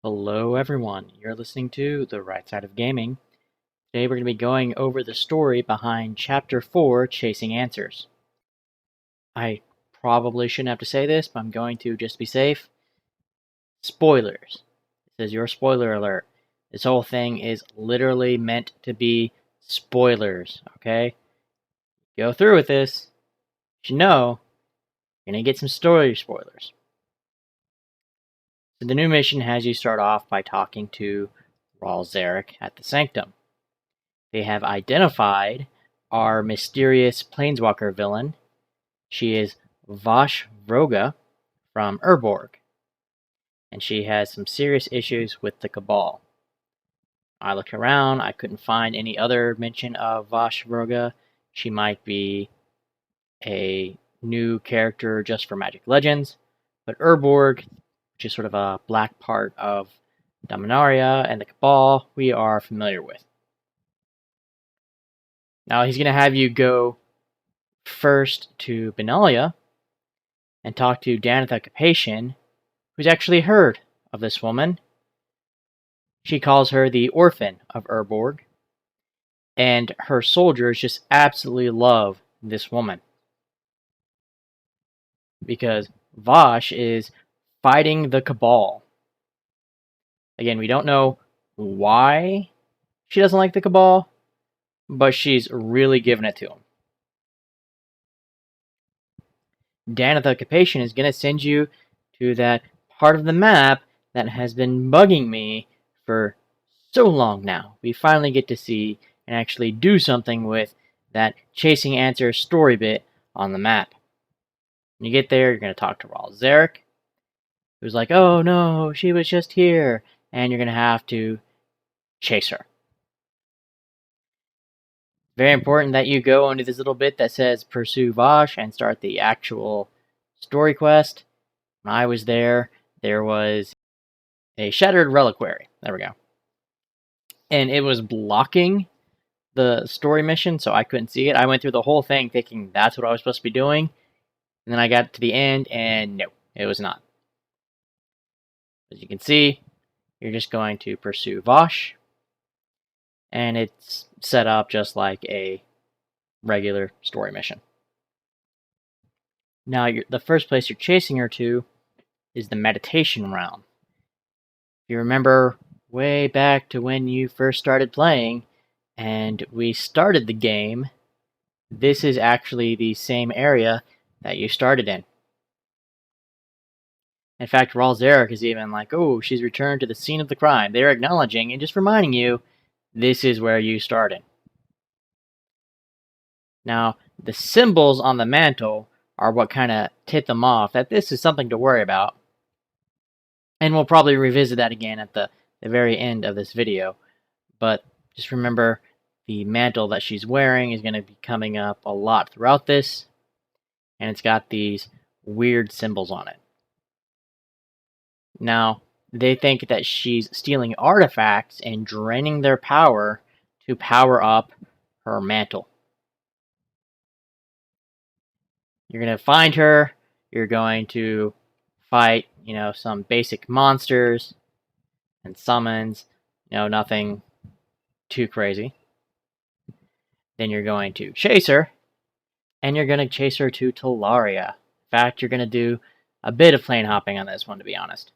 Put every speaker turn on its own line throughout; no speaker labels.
Hello everyone, you're listening to The Right Side of Gaming. Today we're going to be going over the story behind Chapter 4, Chasing Answers. I probably shouldn't have to say this, but I'm going to just be safe. Spoilers. This is your spoiler alert. This whole thing is literally meant to be spoilers, okay? Go through with this. You know, you're going to get some story spoilers. So the new mission has you start off by talking to Raul Zarek at the Sanctum. They have identified our mysterious planeswalker villain. She is Vash Vroga from Erborg, and she has some serious issues with the Cabal. I looked around, I couldn't find any other mention of Vash Vroga. She might be a new character just for Magic Legends, but Erborg, which is sort of a black part of Dominaria and the Cabal, we are familiar with. Now he's going to have you go first to Benalia and talk to Danitha Capation, who's actually heard of this woman. She calls her the Orphan of Erborg, and her soldiers just absolutely love this woman. Because Vash is fighting the Cabal. Again, we don't know why she doesn't like the Cabal, but she's really giving it to him. Danitha Capation is going to send you to that part of the map that has been bugging me for so long now. We finally get to see and actually do something with that Chasing Answers story bit on the map. When you get there, you're going to talk to Raul Zarek, who's like, oh no, she was just here, and you're going to have to chase her. Very important that you go into this little bit that says Pursue Vash and start the actual story quest. When I was there was a Shattered Reliquary. There we go. And it was blocking the story mission, so I couldn't see it. I went through the whole thing thinking that's what I was supposed to be doing. And then I got to the end, and no, it was not. As you can see, you're just going to pursue Vash. And it's set up just like a regular story mission. Now, the first place you're chasing her to is the meditation realm. If you remember way back to when you first started playing, and we started the game, this is actually the same area that you started in. In fact, Raul Zarek is even like, oh, she's returned to the scene of the crime. They're acknowledging and just reminding you, this is where you started. Now, the symbols on the mantle are what kind of tip them off that this is something to worry about. And we'll probably revisit that again at the very end of this video. But just remember, the mantle that she's wearing is going to be coming up a lot throughout this. And it's got these weird symbols on it. Now, they think that she's stealing artifacts and draining their power to power up her mantle. You're going to find her. You're going to fight, some basic monsters and summons. Nothing too crazy. Then you're going to chase her, and you're going to chase her to Talaria. In fact, you're going to do a bit of plane hopping on this one, to be honest.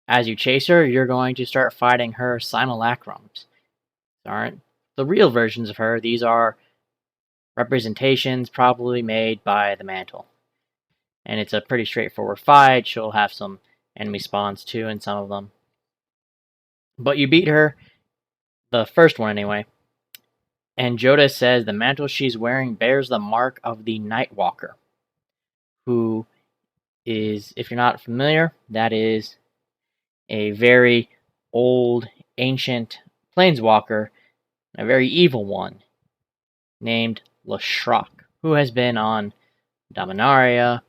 As you chase her, you're going to start fighting her simulacrums. These aren't the real versions of her. These are representations probably made by the mantle. And it's a pretty straightforward fight. She'll have some enemy spawns too in some of them. But you beat her, the first one anyway. And Joda says the mantle she's wearing bears the mark of the Nightwalker, who is, if you're not familiar, that is a very old, ancient planeswalker, a very evil one, named Leshrac, who has been on Dominaria.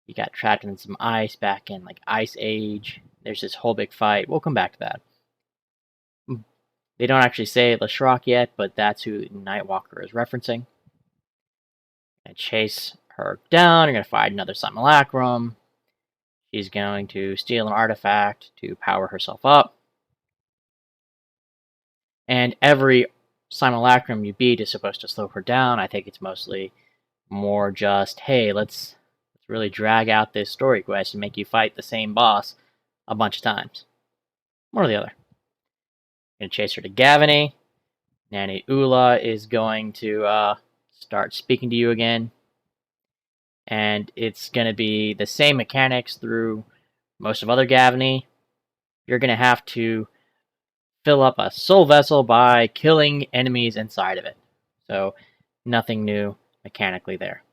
He got trapped in some ice back in Ice Age. There's this whole big fight. We'll come back to that. They don't actually say Leshrac yet, but that's who Nightwalker is referencing. You're going to chase her down. You're going to find another simulacrum. She's going to steal an artifact to power herself up. And every simulacrum you beat is supposed to slow her down. I think it's mostly more just, hey, let's really drag out this story quest and make you fight the same boss a bunch of times. One or the other. Gonna chase her to Gavany. Nanny Ula is going to start speaking to you again. And it's going to be the same mechanics through most of other Gavany. You're going to have to fill up a soul vessel by killing enemies inside of it. So, nothing new mechanically there.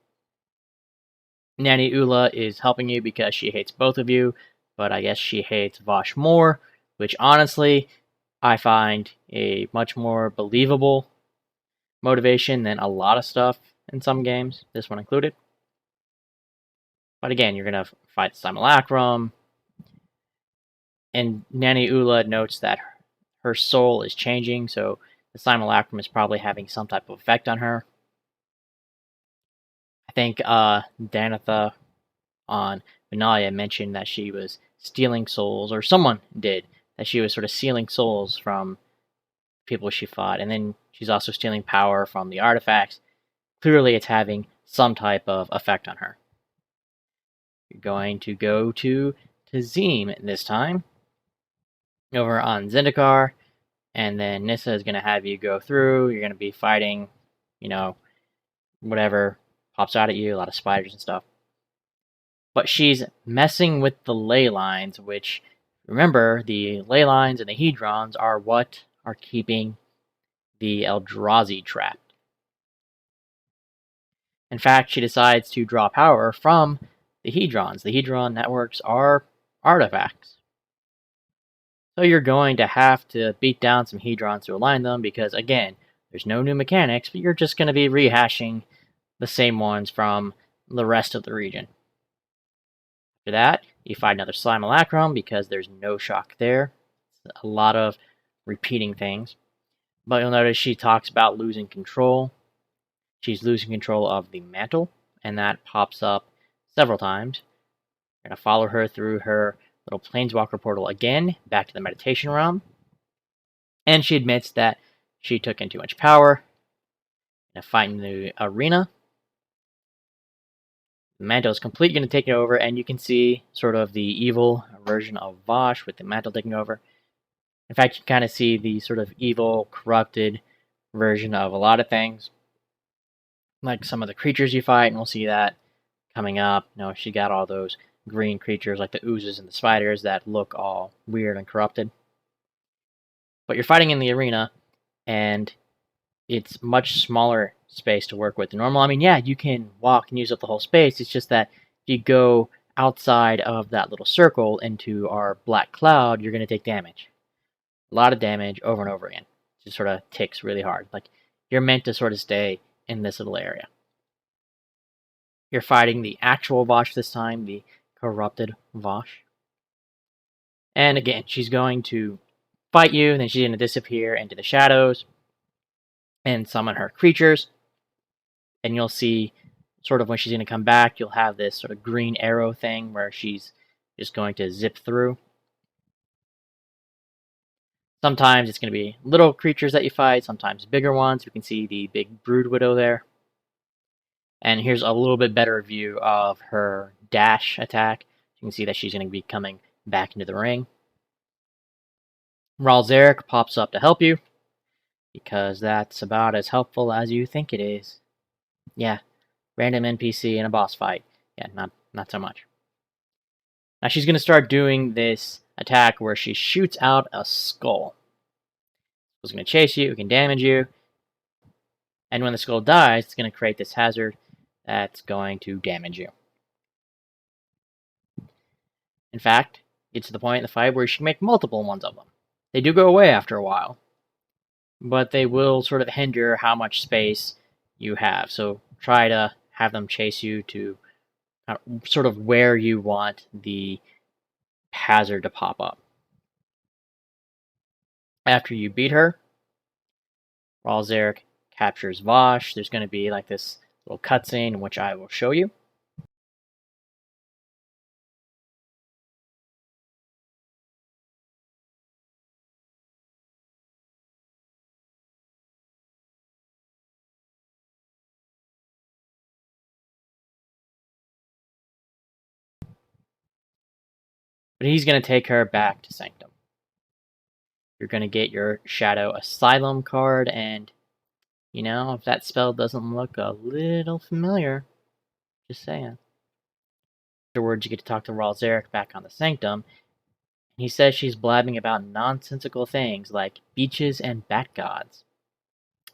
Nanny Ula is helping you because she hates both of you, but I guess she hates Vosh more, which honestly, I find a much more believable motivation than a lot of stuff in some games, this one included. But again, you're going to fight the Simulacrum, and Nanny Ula notes that her soul is changing, so the Simulacrum is probably having some type of effect on her. I think Danitha on Benalia mentioned that she was stealing souls, or someone did, that she was sort of stealing souls from people she fought, and then she's also stealing power from the artifacts. Clearly, it's having some type of effect on her. You're going to go to Tazim this time, over on Zendikar, and then Nissa is going to have you go through. You're going to be fighting, whatever pops out at you, a lot of spiders and stuff. But she's messing with the ley lines, which, remember, the ley lines and the hedrons are what are keeping the Eldrazi trapped. In fact, she decides to draw power from the hedrons. The hedron networks are artifacts. So you're going to have to beat down some hedrons to align them because, again, there's no new mechanics, but you're just going to be rehashing the same ones from the rest of the region. After that, you fight another Simulacrum because there's no shock there. It's a lot of repeating things. But you'll notice she talks about losing control. She's losing control of the mantle, and that pops up several times. You're going to follow her through her little Planeswalker portal again, back to the meditation realm. And she admits that she took in too much power in a fight in the arena. The mantle is completely going to take it over, and you can see sort of the evil version of Vosh with the mantle taking over. In fact, you kind of see the sort of evil, corrupted version of a lot of things. Like some of the creatures you fight, and we'll see that coming up. She got all those green creatures like the oozes and the spiders that look all weird and corrupted. But you're fighting in the arena, and it's much smaller space to work with than normal. I mean, yeah, you can walk and use up the whole space. It's just that if you go outside of that little circle into our black cloud, you're going to take damage. A lot of damage over and over again. It just sort of ticks really hard. Like, you're meant to sort of stay in this little area. You're fighting the actual Vosh this time, the corrupted Vosh. And again, she's going to fight you, and then she's going to disappear into the shadows and summon her creatures. And you'll see sort of when she's going to come back, you'll have this sort of green arrow thing where she's just going to zip through. Sometimes it's going to be little creatures that you fight, sometimes bigger ones. You can see the big Brood Widow there. And here's a little bit better view of her dash attack. You can see that she's going to be coming back into the ring. Ralzeric pops up to help you, because that's about as helpful as you think it is. Yeah, random NPC in a boss fight. Yeah, not so much. Now she's going to start doing this attack where she shoots out a skull. It's going to chase you, it can damage you, and when the skull dies, it's going to create this hazard that's going to damage you. In fact, get to the point in the fight where you can make multiple ones of them. They do go away after a while, but they will sort of hinder how much space you have. So try to have them chase you to sort of where you want the hazard to pop up. After you beat her, Ralzeric captures Vosh. There's going to be like this little cutscene, which I will show you. But he's going to take her back to Sanctum. You're going to get your Shadow Asylum card, and, you know, if that spell doesn't look a little familiar, just saying. Afterwards, you get to talk to Raul Zarek back on the Sanctum, and he says she's blabbing about nonsensical things like beaches and bat gods.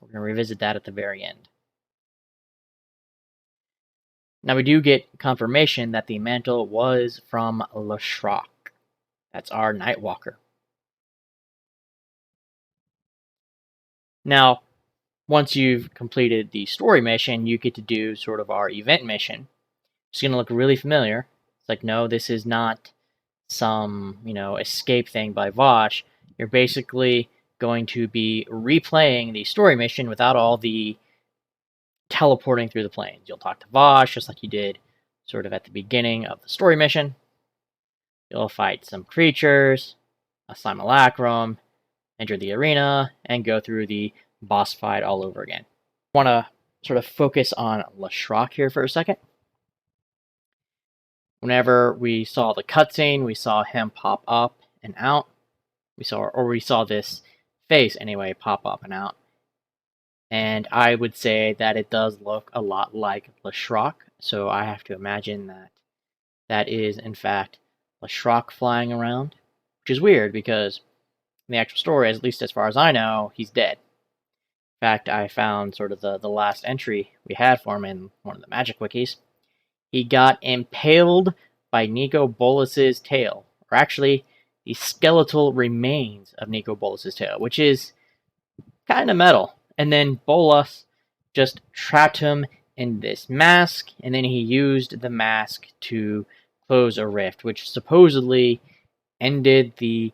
We're going to revisit that at the very end. Now we do get confirmation that the mantle was from Leshrac. That's our Nightwalker. Now, once you've completed the story mission, you get to do sort of our event mission. It's going to look really familiar. It's like, no, this is not some, escape thing by Vosh. You're basically going to be replaying the story mission without all the teleporting through the planes. You'll talk to Vosh just like you did sort of at the beginning of the story mission. You'll fight some creatures, a simulacrum, enter the arena, and go through the boss fight all over again. I want to sort of focus on Leshrac here for a second. Whenever we saw the cutscene, we saw him pop up and out. We saw this face anyway pop up and out. And I would say that it does look a lot like Leshrac, so I have to imagine that that is, in fact, Leshrac flying around, which is weird because in the actual story, at least as far as I know, he's dead. In fact, I found sort of the last entry we had for him in one of the Magic Wikis. He got impaled by Nico Bolas's tail, or actually, the skeletal remains of Nico Bolas's tail, which is kind of metal. And then Bolas just trapped him in this mask, and then he used the mask to close a rift, which supposedly ended the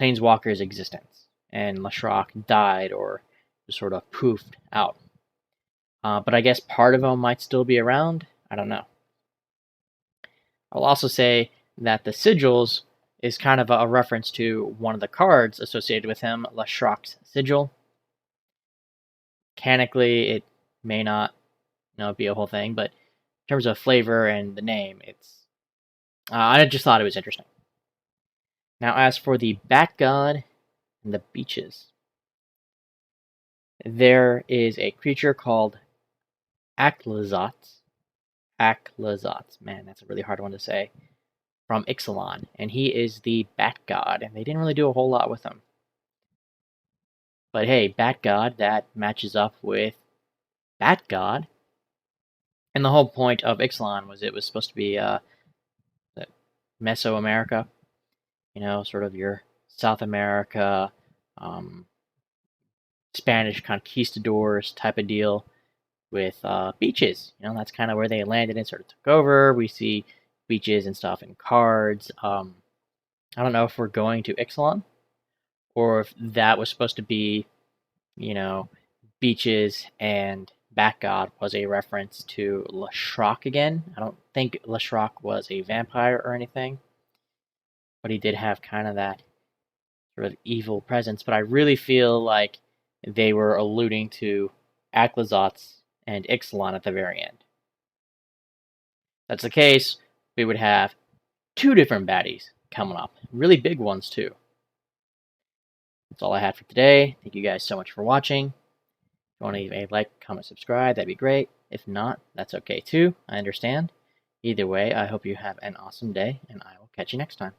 Planeswalker's existence, and Leshrac died or just sort of poofed out. But I guess part of him might still be around. I don't know. I'll also say that the sigils is kind of a reference to one of the cards associated with him, Leshrac's sigil. Mechanically, it may not be a whole thing, but in terms of flavor and the name, it's I just thought it was interesting. Now, as for the Bat God and the beaches, there is a creature called Aclazotz. Man, that's a really hard one to say. From Ixalan, and he is the Bat God, and they didn't really do a whole lot with him. But hey, Bat God, that matches up with Bat God. And the whole point of Ixalan was it was supposed to be Mesoamerica, sort of your South America, Spanish conquistadors type of deal with beaches. That's kind of where they landed and sort of took over. We see beaches and stuff in cards. I don't know if we're going to Ixalan or if that was supposed to be, beaches and Bat God was a reference to Leshrac again. I don't think Leshrac was a vampire or anything, but he did have kind of that sort of evil presence. But I really feel like they were alluding to Aclazotz and Ixalan at the very end. If that's the case, we would have 2 different baddies coming up. Really big ones, too. That's all I had for today. Thank you guys so much for watching. If you want to leave a like, comment, subscribe, that'd be great. If not, that's okay, too. I understand. Either way, I hope you have an awesome day, and I will catch you next time.